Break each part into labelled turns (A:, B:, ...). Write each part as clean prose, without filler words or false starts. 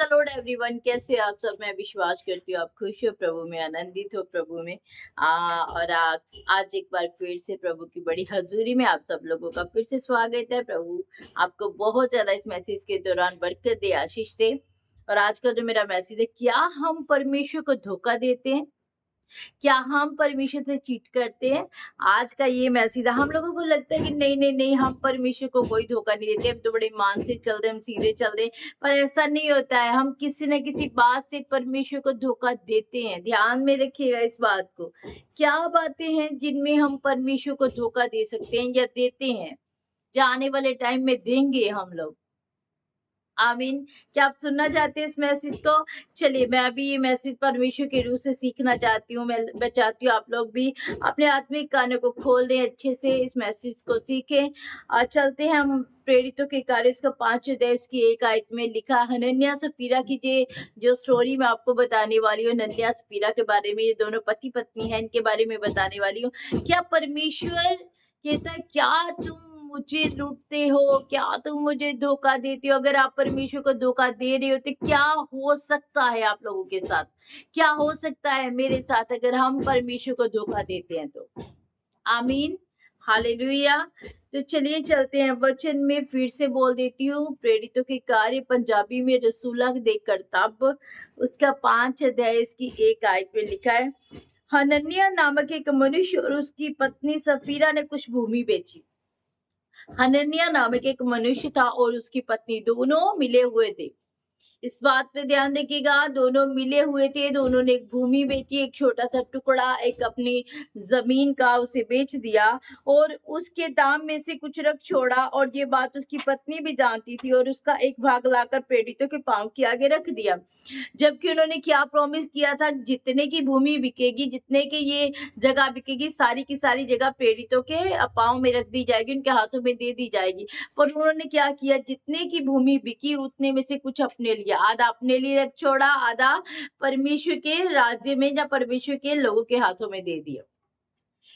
A: The Lord everyone. कैसे हो आप सब? मैं विश्वास करती हूँ आप खुश हो प्रभु में, आनंदित हो प्रभु में। आज एक बार फिर से प्रभु की बड़ी हजूरी में आप सब लोगों का फिर से स्वागत है। प्रभु आपको बहुत ज्यादा इस मैसेज के दौरान बरकत दे, आशीष से। और आज का जो मेरा मैसेज है, क्या हम परमेश्वर को धोखा देते हैं? क्या हम परमेश्वर से चीट करते हैं? आज का ये मैसेज है। हम लोगों को लगता है कि नहीं नहीं नहीं, हम परमेश्वर को कोई धोखा नहीं देते, हम तो बड़े मान से चल रहे, हम सीधे चल रहे। पर ऐसा नहीं होता है। हम किसी न किसी बात से परमेश्वर को धोखा देते हैं। ध्यान में रखिएगा इस बात को। क्या बातें हैं जिनमें हम परमेश्वर को धोखा दे सकते हैं या देते हैं, जो आने वाले टाइम में देंगे हम लोग? आमीन। क्या आप सुनना चाहते हैं इस मैसेज को? चलिए, मैं अभी ये मैसेज परमेश्वर के रूह से सीखना चाहती हूँ। मैं चाहती हूँ आप लोग भी अपने आत्मिक कानों को खोल दें, अच्छे से इस मैसेज को सीखें। चलते हैं हम प्रेरितों के कार्य उसका 5 अध्याय उसकी 1 आयत में लिखा। हनन्याह सफीरा की जो स्टोरी मैं आपको बताने वाली हूँ, हनन्याह सफीरा के बारे में, ये दोनों पति पत्नी हैं, इनके बारे में बताने वाली हूँ। क्या परमेश्वर कहता है, क्या तुम मुझे लूटते हो? क्या तुम मुझे धोखा देते हो? अगर आप परमेश्वर को धोखा दे रहे हो तो क्या हो सकता है आप लोगों के साथ? क्या हो सकता है मेरे साथ अगर हम परमेश्वर को धोखा देते हैं तो? आमीन, हालेलुया। तो चलिए चलते हैं वचन में। फिर से बोल देती हूँ, प्रेरितों के कार्य पंजाबी में रसूला दे करतब उसका 5 अध्याय उसकी 1 आयत में लिखा है। हनन्याह नामक एक मनुष्य और उसकी पत्नी सफीरा ने कुछ भूमि बेची। हनन्याह नामक एक मनुष्य था और उसकी पत्नी, दोनों मिले हुए थे। इस बात पे ध्यान रखिएगा, दोनों मिले हुए थे। दोनों ने एक भूमि बेची, एक छोटा सा टुकड़ा एक अपनी जमीन का उसे बेच दिया और उसके दाम में से कुछ रख छोड़ा। और ये बात उसकी पत्नी भी जानती थी और उसका एक भाग लाकर प्रेरितों के पांव के आगे रख दिया। जबकि उन्होंने क्या प्रॉमिस किया था, जितने की भूमि बिकेगी, जितने की ये जगह बिकेगी, सारी की सारी जगह प्रेरितों के पांव में रख दी जाएगी, उनके हाथों में दे दी जाएगी। पर उन्होंने क्या किया, जितने की भूमि बिकी उतने में से कुछ अपने लिए, आधा अपने लिए रख छोड़ा, आधा परमेश्वर के राज्य में या परमेश्वर के लोगों के हाथों में दे दिया।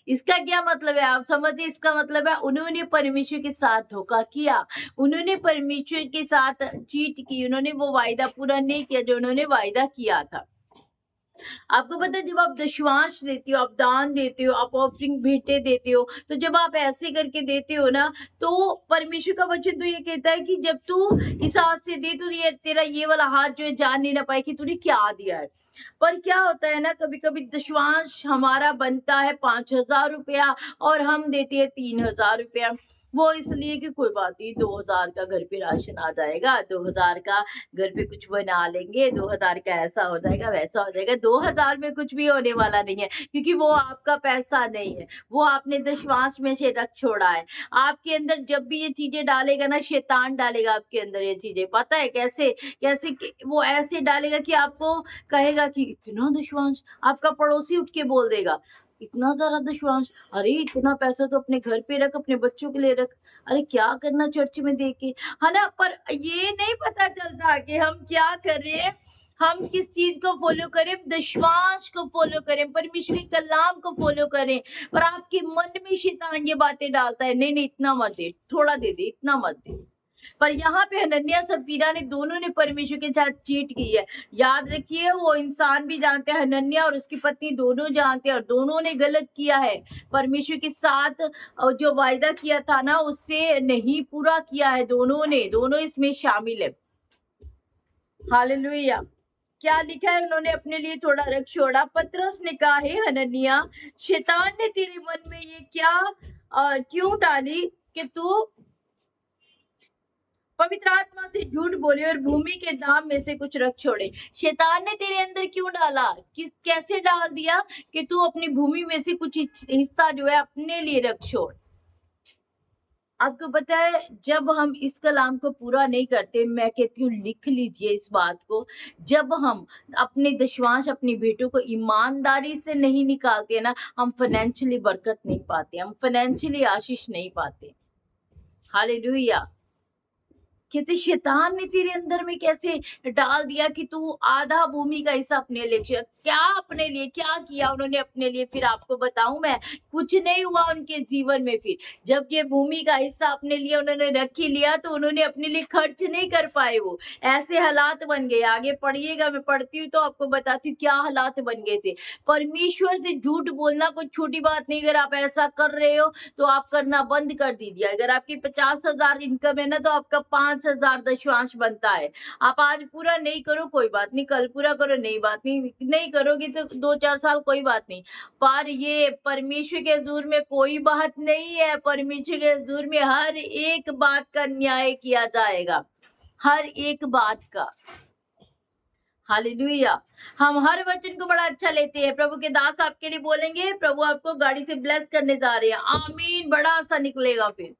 A: इसका क्या मतलब है आप समझिए? इसका मतलब है उन्होंने परमेश्वर के साथ धोखा किया, उन्होंने परमेश्वर के साथ चीट की, उन्होंने वो वायदा पूरा नहीं किया जो उन्होंने वायदा किया था। आपको पता है, जब आप दशवांश देते हो, आप दान देते हो, आप ऑफरिंग भेंटे देते हो, तो जब आप ऐसे करके देते हो ना, तो परमेश्वर का वचन तो ये कहता है कि जब तू इस हाथ से दे तो ये तेरा ये वाला हाथ जो है जान नहीं ना पाए कि तूने क्या दिया है। पर क्या होता है ना, कभी कभी दशवांश हमारा बनता है 5,000 रुपया और हम देते हैं 3,000 रुपया। वो इसलिए कि कोई बात नहीं, 2,000 का घर पे राशन आ जाएगा, 2,000 का घर पे कुछ बना लेंगे, 2,000 का ऐसा हो जाएगा वैसा हो जाएगा। 2,000 में कुछ भी होने वाला नहीं है, क्योंकि वो आपका पैसा नहीं है, वो आपने दशवांश में से रख छोड़ा है। आपके अंदर जब भी ये चीजें डालेगा ना, शैतान डालेगा आपके अंदर ये चीजें। पता है कैसे? वो ऐसे डालेगा कि आपको कहेगा कि इतना दशवांश। आपका पड़ोसी उठ के बोल देगा, इतना ज्यादा दशवांश, अरे इतना पैसा तो अपने घर पे रख, अपने बच्चों के लिए रख, अरे क्या करना चर्च में दे के, है ना? पर ये नहीं पता चलता कि हम क्या कर रहे हैं, हम किस चीज को फॉलो करें, दशवांश को फॉलो करें, परमेश्वर के कलाम को फॉलो करें। पर आपके मन में शैतान ये बातें डालता है, नहीं नहीं इतना मत दे, थोड़ा दे दे, इतना मत दे। पर यहाँ पे हनन्याह सफीरा ने, दोनों ने परमेश्वर के साथ चीट की है। याद रखिए, वो इंसान भी जानते हैं, हनन्याह और उसकी पत्नी दोनों जानते हैं, और दोनों ने गलत किया है। परमेश्वर के साथ जो वायदा किया था ना, उससे नहीं पूरा किया है। दोनों इसमें शामिल है। हालेलुया। क्या लिखा है, उन्होंने अपने लिए थोड़ा रख छोड़ा। पतरस ने कहा, हे हनन्याह, शैतान ने तेरे मन में ये क्या क्यों डाली कि तू पवित्र आत्मा से झूठ बोले और भूमि के दाम में से कुछ रख छोड़े? शैतान ने तेरे अंदर क्यों डाला, कैसे डाल दिया कि तू अपनी भूमि में से कुछ हिस्सा जो है अपने लिए रख छोड़। आपको पता है, जब हम इस कलाम को पूरा नहीं करते, मैं कहती हूँ लिख लीजिए इस बात को, जब हम अपने दशवांश, अपनी भेंटों को ईमानदारी से नहीं निकालते ना, हम फाइनेंशियली बरकत नहीं पाते, हम फाइनेंशियली आशीष नहीं पाते। हालेलुया। कहते शैतान ने तेरे अंदर में कैसे डाल दिया कि तू आधा भूमि का हिस्सा अपने लिए क्या अपने लिए क्या किया उन्होंने अपने लिए? फिर आपको बताऊं मैं, कुछ नहीं हुआ उनके जीवन में। फिर जब ये भूमि का हिस्सा अपने लिए उन्होंने रख ही लिया तो उन्होंने अपने लिए खर्च नहीं कर पाए। वो ऐसे हालात बन गए। आगे पढ़िएगा, मैं पढ़ती हूँ तो आपको बताती हूँ क्या हालात बन गए थे। परमेश्वर से झूठ बोलना कोई छोटी बात नहीं। अगर आप ऐसा कर रहे हो तो आप करना बंद कर दीजिए। अगर आपकी 50,000 इनकम है ना तो आपका 5,000 दशवांश बनता है। आप आज पूरा नहीं करो कोई बात नहीं, कल पूरा करो नहीं बात नहीं, नहीं करोगे तो 2-4 साल कोई बात नहीं। पर ये परमेश्वर के हजूर में कोई बात नहीं है। परमेश्वर के हजूर में हर एक बात का न्याय किया जाएगा, हर एक बात का। हालेलुया। हम हर वचन को बड़ा अच्छा लेते हैं। प्रभु के दास आपके लिए बोलेंगे, प्रभु आपको गाड़ी से ब्लेस करने जा रहे हैं। आमीन। बड़ा सा निकलेगा फिर,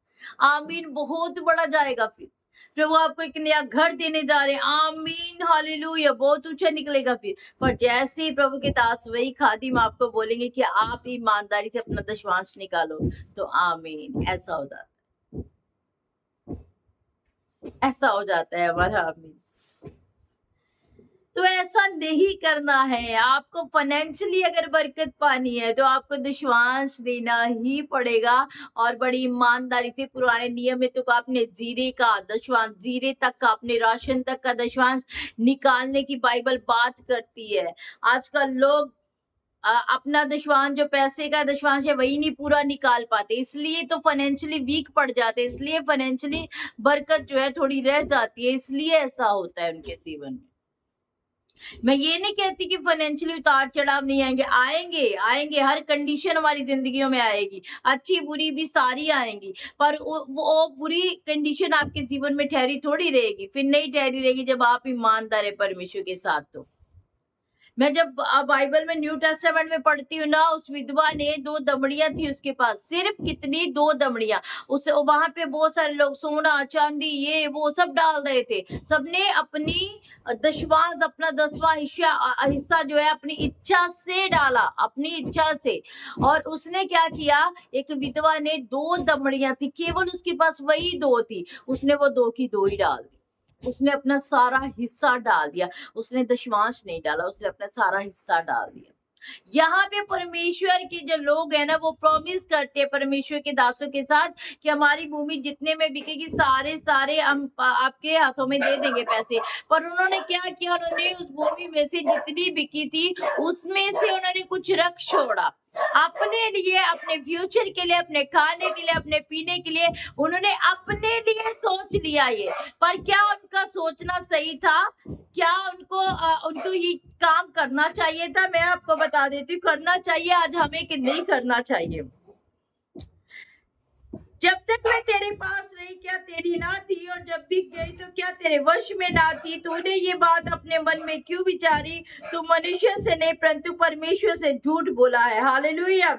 A: आमीन। बहुत बड़ा जाएगा फिर। प्रभु आपको एक नया घर देने जा रहे हैं। आमीन। हालेलुया। बहुत ऊंचा निकलेगा फिर। पर जैसे ही प्रभु के दास वही खादिम आपको बोलेंगे कि आप ईमानदारी से अपना दशवांश निकालो, तो आमीन। ऐसा हो जाता है, ऐसा हो जाता है हमारा। आमीन। तो ऐसा नहीं करना है। आपको फाइनेंशियली अगर बरकत पानी है तो आपको दशवांश देना ही पड़ेगा, और बड़ी ईमानदारी से। पुराने नियम में तो आपने जीरे का दशवांश, जीरे तक का, अपने राशन तक का दशवांश निकालने की बाइबल बात करती है। आजकल लोग अपना दशवांश, जो पैसे का दशवांश है, वही नहीं पूरा निकाल पाते, इसलिए तो फाइनेंशियली वीक पड़ जाते, इसलिए फाइनेंशियली बरकत जो है थोड़ी रह जाती है, इसलिए ऐसा होता है उनके जीवन में। मैं ये नहीं कहती कि फाइनेंशियली उतार चढ़ाव नहीं आएंगे, आएंगे, आएंगे। हर कंडीशन हमारी जिंदगियों में आएगी, अच्छी बुरी भी सारी आएंगी। पर वो बुरी कंडीशन आपके जीवन में ठहरी थोड़ी रहेगी। फिर नहीं ठहरी रहेगी जब आप ईमानदार है परमेश्वर के साथ। तो मैं जब बाइबल में न्यू टेस्टामेंट में पढ़ती हूँ ना, उस विधवा ने 2 दमड़ियां थी उसके पास, सिर्फ कितनी 2 दमड़ियां। उस वहां पे बहुत सारे लोग सोना चांदी ये वो सब डाल रहे थे। सबने अपनी दशवांश, अपना 10वां हिस्सा जो है अपनी इच्छा से डाला, अपनी इच्छा से। और उसने क्या किया, एक विधवा ने 2 दमड़ियां थी, केवल उसके पास वही 2 थी, उसने वो 2 की 2 ही डाल दी। उसने अपना सारा हिस्सा डाल दिया, उसने दशवांश नहीं डाला, उसने अपना सारा हिस्सा डाल दिया। यहाँ पे परमेश्वर के जो लोग हैं ना, वो प्रॉमिस करते हैं परमेश्वर के दासों के साथ कि हमारी भूमि जितने में बिकेगी सारे सारे हम आपके हाथों में दे देंगे पैसे। पर उन्होंने क्या किया, उन्होंने उस भूमि में से जितनी बिकी थी उसमें से उन्होंने कुछ रख छोड़ा अपने लिए, अपने फ्यूचर के लिए, अपने खाने के लिए, अपने पीने के लिए। उन्होंने अपने लिए सोच लिया ये। पर क्या उनका सोचना सही था? क्या उनको ये काम करना चाहिए था? मैं आपको बता देती हूँ, करना चाहिए आज हमें कि नहीं करना चाहिए। जब तक मैं तेरे पास रही क्या तेरी ना थी, और जब बिक गई तो क्या तेरे वश में ना थी? तूने ये बात अपने मन में क्यों विचारी? तू मनुष्य से नहीं परंतु परमेश्वर से झूठ बोला है। हालेलुया।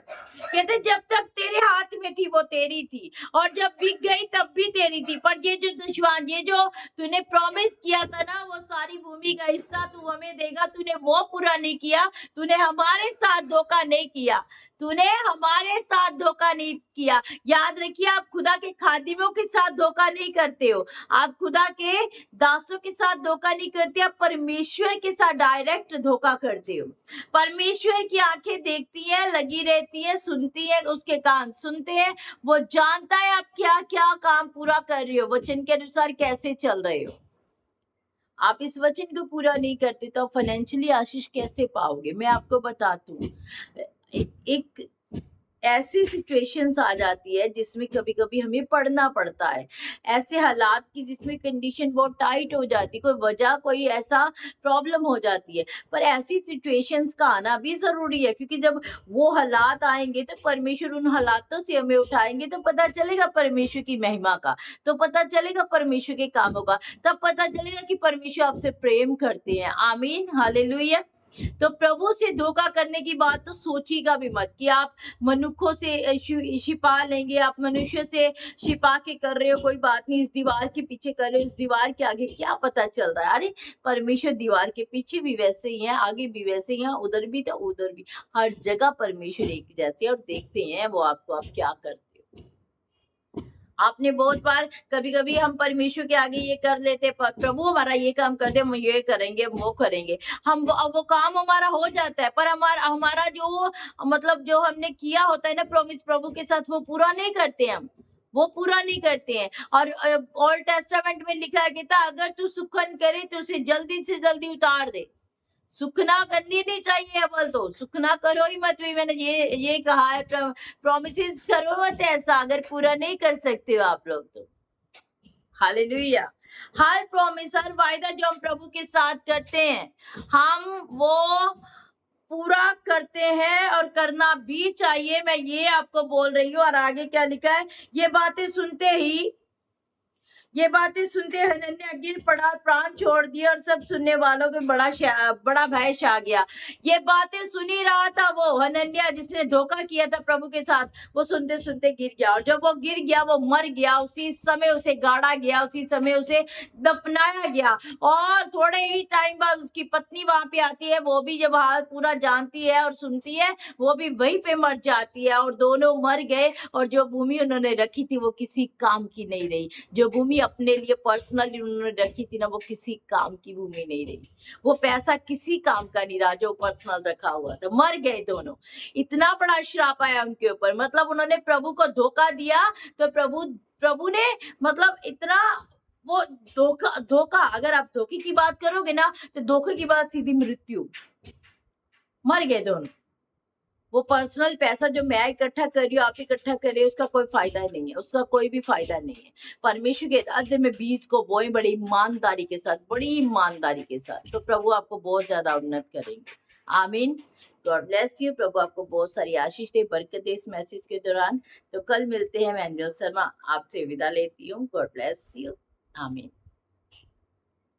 A: कहते जब तक तेरे हाथ में थी वो तेरी थी, और जब बिक गई तब भी तेरी थी। पर ये जो दुश्मन, ये जो तूने प्रॉमिस किया था ना, वो सारी भूमि का हिस्सा तू हमें देगा, तूने वो पूरा नहीं किया। तूने हमारे साथ धोखा नहीं किया, तूने हमारे साथ धोखा नहीं किया। याद रखिए, आप खुदा के खादिमों के साथ धोखा नहीं करते हो, आप खुदा के दासों के साथ धोखा नहीं करते, आप परमेश्वर के साथ डायरेक्ट धोखा करते हो। परमेश्वर की आंखें देखती हैं, लगी रहती हैं, सुनती हैं, उसके कान सुनते हैं। वो जानता है आप क्या क्या काम पूरा कर रहे हो, वचन के अनुसार कैसे चल रहे हो। आप इस वचन को पूरा नहीं करते तो आप फाइनेंशियली आशीष कैसे पाओगे? मैं आपको बताती हूँ, एक ऐसी सिचुएशंस आ जाती है जिसमें कभी कभी हमें पढ़ना पड़ता है, ऐसे हालात की जिसमें कंडीशन बहुत टाइट हो जाती है, कोई वजह कोई ऐसा प्रॉब्लम हो जाती है। पर ऐसी सिचुएशंस का आना भी जरूरी है, क्योंकि जब वो हालात आएंगे तो परमेश्वर उन हालातों से हमें उठाएंगे, तो पता चलेगा परमेश्वर की महिमा का, तो पता चलेगा परमेश्वर के कामों का, तब पता चलेगा कि परमेश्वर आपसे प्रेम करते हैं। आमीन। हालेलुया। तो प्रभु से धोखा करने की बात तो सोचिएगा भी मत कि आप मनुष्यों से छिपा लेंगे, आप मनुष्य से छिपा के कर रहे हो, कोई बात नहीं, इस दीवार के पीछे कर रहे हो, इस दीवार के आगे क्या पता चल रहा है। अरे परमेश्वर दीवार के पीछे भी वैसे ही है, आगे भी वैसे ही है, उधर भी तो उधर भी, हर जगह परमेश्वर एक जैसे, और देखते हैं वो आपको आप क्या करते हो। आपने बहुत बार कभी कभी हम परमेश्वर के आगे ये कर लेते, प्रभु हमारा ये काम कर दे, हम ये करेंगे, वो करेंगे, हम अब वो काम हमारा हो जाता है, पर हमारा हमारा जो मतलब जो हमने किया होता है ना प्रॉमिस प्रभु के साथ, वो पूरा नहीं करते हम, वो पूरा नहीं करते हैं। और ओल्ड टेस्टामेंट में लिखा गया था, अगर तू सुखन करे तो उसे जल्दी से जल्दी उतार दे। सुखना करनी नहीं चाहिए, अव्वल तो सुखना करो ही मत। भी मैंने ये कहा है, प्रॉमिसेस करो मत ऐसा, अगर पूरा नहीं कर सकते हो आप लोग तो। हालेलुया। हर प्रॉमिस, हर वायदा जो हम प्रभु के साथ करते हैं, हम वो पूरा करते हैं और करना भी चाहिए। मैं ये आपको बोल रही हूँ। और आगे क्या लिखा है, ये बातें सुनते हनन्याह गिर पड़ा, प्राण छोड़ दिया, और सब सुनने वालों को बड़ा भय छा गया। ये बातें सुन ही रहा था वो हनन्याह, जिसने धोखा किया था प्रभु के साथ। वो सुनते सुनते गिर गया, और जब वो गिर गया, वो मर गया। उसी समय उसे गाड़ा गया, उसी समय उसे दफनाया गया। और थोड़े ही टाइम बाद उसकी पत्नी वहां पे आती है। वो भी जब हाल पूरा जानती है और सुनती है, वो भी वहीं पे मर जाती है, और दोनों मर गए। और जो भूमि उन्होंने रखी थी, वो किसी काम की नहीं रही। जो भूमि अपने लिए पर्सनली उन्होंने रखी थी ना, वो किसी काम की भूमि नहीं रही। वो पैसा किसी काम का नहीं रहा जो पर्सनल रखा हुआ था। मर गए दोनों। इतना बड़ा श्राप आया उनके ऊपर, मतलब उन्होंने प्रभु को धोखा दिया। तो प्रभु ने मतलब इतना वो धोखा, अगर आप धोखे की बात करोगे ना, तो धोखे की बात सीधी मृत्यु। मर गए दोनों। वो पर्सनल पैसा जो मैं इकट्ठा कर रही हूँ, आप इकट्ठा कर रहे हो, उसका कोई फायदा नहीं है, उसका कोई भी फायदा नहीं है। परमेश्वर के राज्य में बीज को बोएं बड़ी ईमानदारी के साथ, बड़ी ईमानदारी के साथ, तो प्रभु आपको बहुत ज्यादा उन्नत करेंगे। आमीन। God bless you. प्रभु आपको बहुत सारी आशीष दे, बरकत दे इस मैसेज के दौरान। तो कल मिलते हैं। मैं एंजल शर्मा आपसे विदा लेती हूँ। God bless you. आमीन।